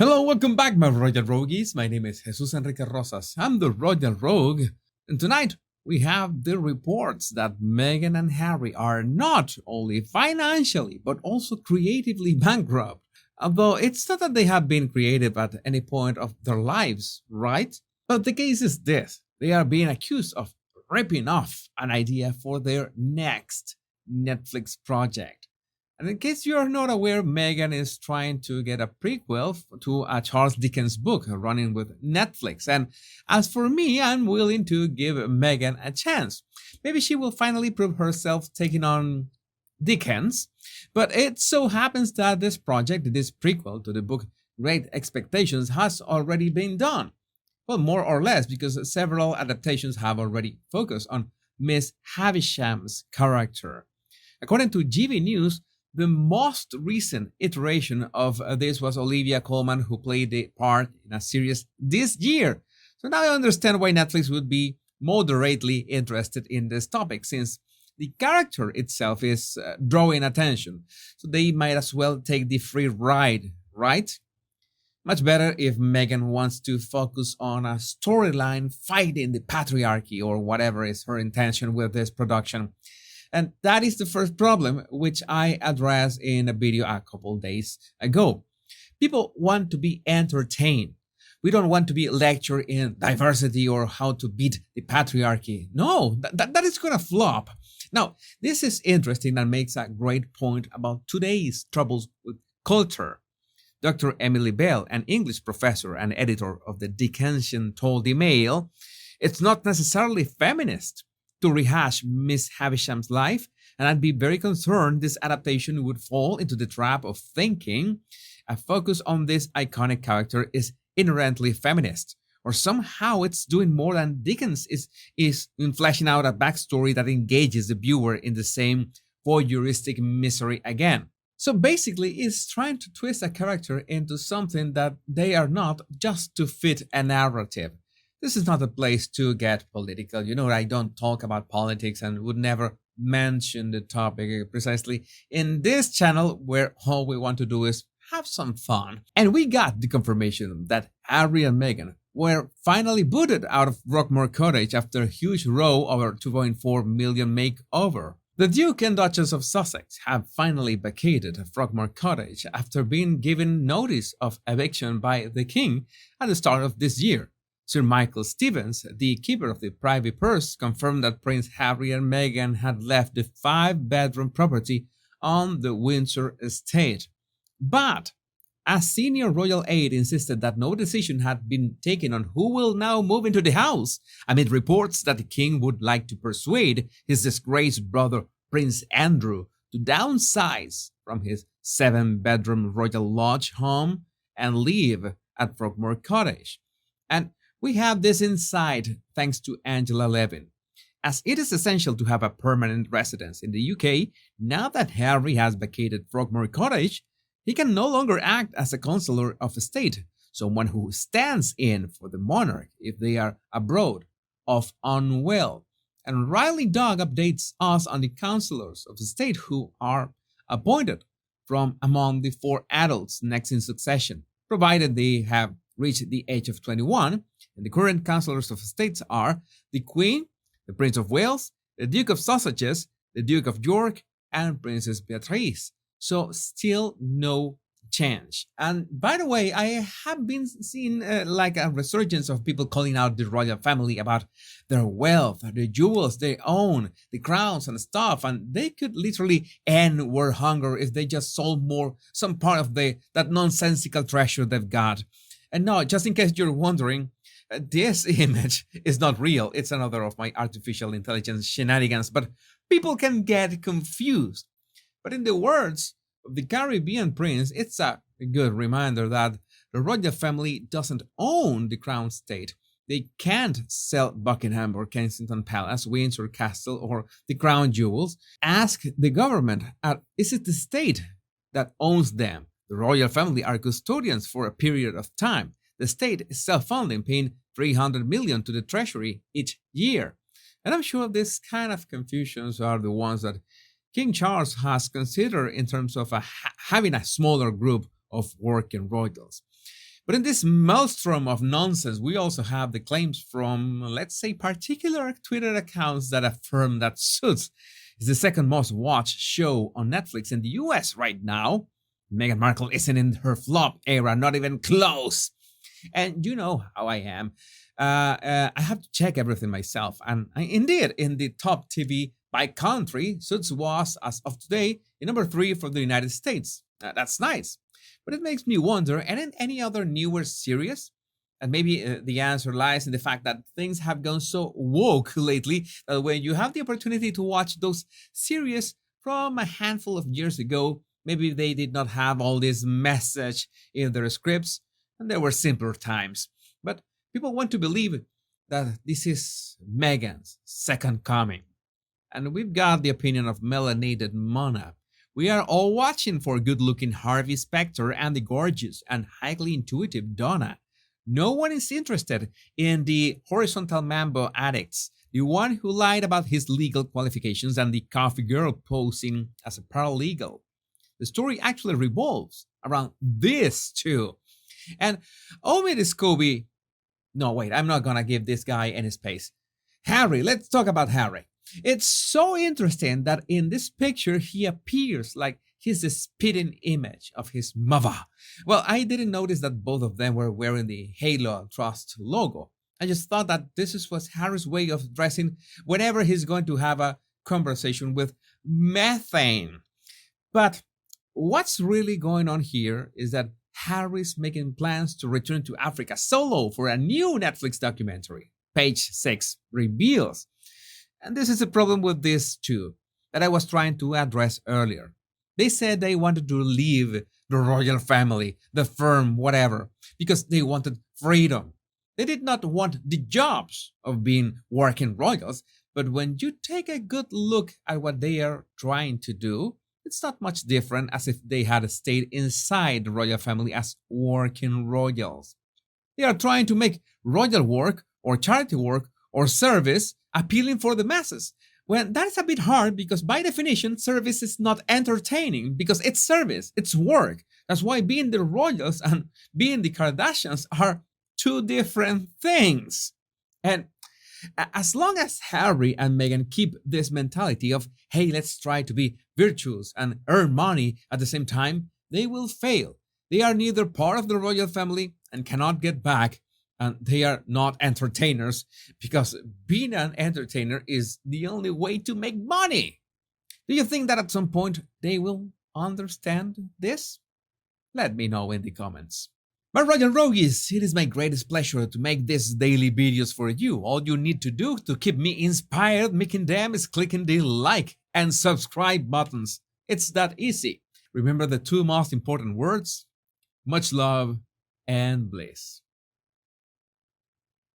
Hello, welcome back, my Royal Rogues. My name is Jesus Enrique Rosas. I'm the Royal Rogue, and tonight we have the reports that Meghan and Harry are not only financially but also creatively bankrupt. Although it's not that they have been creative at any point of their lives, right? But the case is this: they are being accused of ripping off an idea for their next Netflix project. And in case you are not aware, Megan is trying to get a prequel to a Charles Dickens book running with Netflix. And as for me, I'm willing to give Megan a chance. Maybe she will finally prove herself taking on Dickens. But it so happens that this project, this prequel to the book Great Expectations, has already been done. Well, more or less, because several adaptations have already focused on Miss Havisham's character. According to GB News, the most recent iteration of this was Olivia Colman, who played the part in a series this year. So now I understand why Netflix would be moderately interested in this topic, since the character itself is drawing attention. So they might as well take the free ride, right? Much better if Megan wants to focus on a storyline fighting the patriarchy or whatever is her intention with this production. And that is the first problem, which I addressed in a video a couple days ago. People want to be entertained. We don't want to be lectured in diversity or how to beat the patriarchy. No, that is going to flop. Now, this is interesting and makes a great point about today's troubles with culture. Dr. Emily Bell, an English professor and editor of the Dickensian told the Mail, it's not necessarily feminist to rehash Miss Havisham's life, and I'd be very concerned this adaptation would fall into the trap of thinking a focus on this iconic character is inherently feminist, or somehow it's doing more than Dickens is in fleshing out a backstory that engages the viewer in the same voyeuristic misery again. So basically, it's trying to twist a character into something that they are not just to fit a narrative. This is not a place to get political. You know, I don't talk about politics and would never mention the topic precisely in this channel where all we want to do is have some fun. And we got the confirmation that Harry and Meghan were finally booted out of Rockmore Cottage after a huge row over 2.4 million makeover. The Duke and Duchess of Sussex have finally vacated Frogmore Cottage after being given notice of eviction by the King at the start of this year. Sir Michael Stevens, the keeper of the privy purse, confirmed that Prince Harry and Meghan had left the five-bedroom property on the Windsor estate. But a senior royal aide insisted that no decision had been taken on who will now move into the house, amid reports that the king would like to persuade his disgraced brother Prince Andrew to downsize from his seven-bedroom royal lodge home and live at Frogmore Cottage. And we have this insight thanks to Angela Levin. As it is essential to have a permanent residence in the UK, now that Harry has vacated Frogmore Cottage, he can no longer act as a counselor of state, someone who stands in for the monarch if they are abroad, off unwell. And Riley Dog updates us on the counselors of state who are appointed from among the four adults next in succession, provided they have reached the age of 21, and the current councillors of state are the Queen, the Prince of Wales, the Duke of Sussex, the Duke of York, and Princess Beatrice. So still no change. And by the way, I have been seeing like a resurgence of people calling out the royal family about their wealth, the jewels they own, the crowns and stuff, and they could literally end world hunger if they just sold some part of that nonsensical treasure they've got. And no, just in case you're wondering, this image is not real. It's another of my artificial intelligence shenanigans, but people can get confused. But in the words of the Caribbean prince, it's a good reminder that the royal family doesn't own the crown state. They can't sell Buckingham or Kensington Palace, Windsor Castle, or the crown jewels. Ask the government, is it the state that owns them? The royal family are custodians for a period of time. The state is self-funding, paying $300 million to the treasury each year. And I'm sure these kind of confusions are the ones that King Charles has considered in terms of having a smaller group of working royals. But in this maelstrom of nonsense, we also have the claims from, let's say, particular Twitter accounts that affirm that Suits is the second most watched show on Netflix in the US right now. Meghan Markle isn't in her flop era, not even close. And you know how I am. I have to check everything myself. And indeed, in the top TV by country, Suits was, as of today, the number 3 for the United States. That's nice. But it makes me wonder, and any other newer series? And maybe the answer lies in the fact that things have gone so woke lately that when you have the opportunity to watch those series from a handful of years ago, maybe they did not have all this message in their scripts, and there were simpler times. But people want to believe that this is Meghan's second coming. And we've got the opinion of melanated Mona. We are all watching for good-looking Harvey Specter and the gorgeous and highly intuitive Donna. No one is interested in the horizontal mambo addicts, the one who lied about his legal qualifications and the coffee girl posing as a paralegal. The story actually revolves around this too. And Omid Scobie, no wait, I'm not gonna give this guy any space. Harry, let's talk about Harry. It's so interesting that in this picture he appears like he's the spitting image of his mother. Well, I didn't notice that both of them were wearing the Halo Trust logo. I just thought that was Harry's way of dressing whenever he's going to have a conversation with methane. But what's really going on here is that Harry's making plans to return to Africa solo for a new Netflix documentary. Page 6 reveals. And this is a problem with this too, that I was trying to address earlier. They said they wanted to leave the royal family, the firm, whatever, because they wanted freedom. They did not want the jobs of being working royals, but when you take a good look at what they are trying to do, it's not much different as if they had stayed inside the royal family as working royals. They are trying to make royal work or charity work or service appealing for the masses. Well, that is a bit hard because by definition, service is not entertaining because it's service, it's work. That's why being the royals and being the Kardashians are two different things. And as long as Harry and Meghan keep this mentality of, hey, let's try to be virtuous and earn money at the same time, they will fail. They are neither part of the royal family and cannot get back, and they are not entertainers because being an entertainer is the only way to make money. Do you think that at some point they will understand this? Let me know in the comments. My Royal Rogues, it is my greatest pleasure to make these daily videos for you. All you need to do to keep me inspired making them is clicking the like and subscribe buttons. It's that easy. Remember the two most important words? Much love and bliss.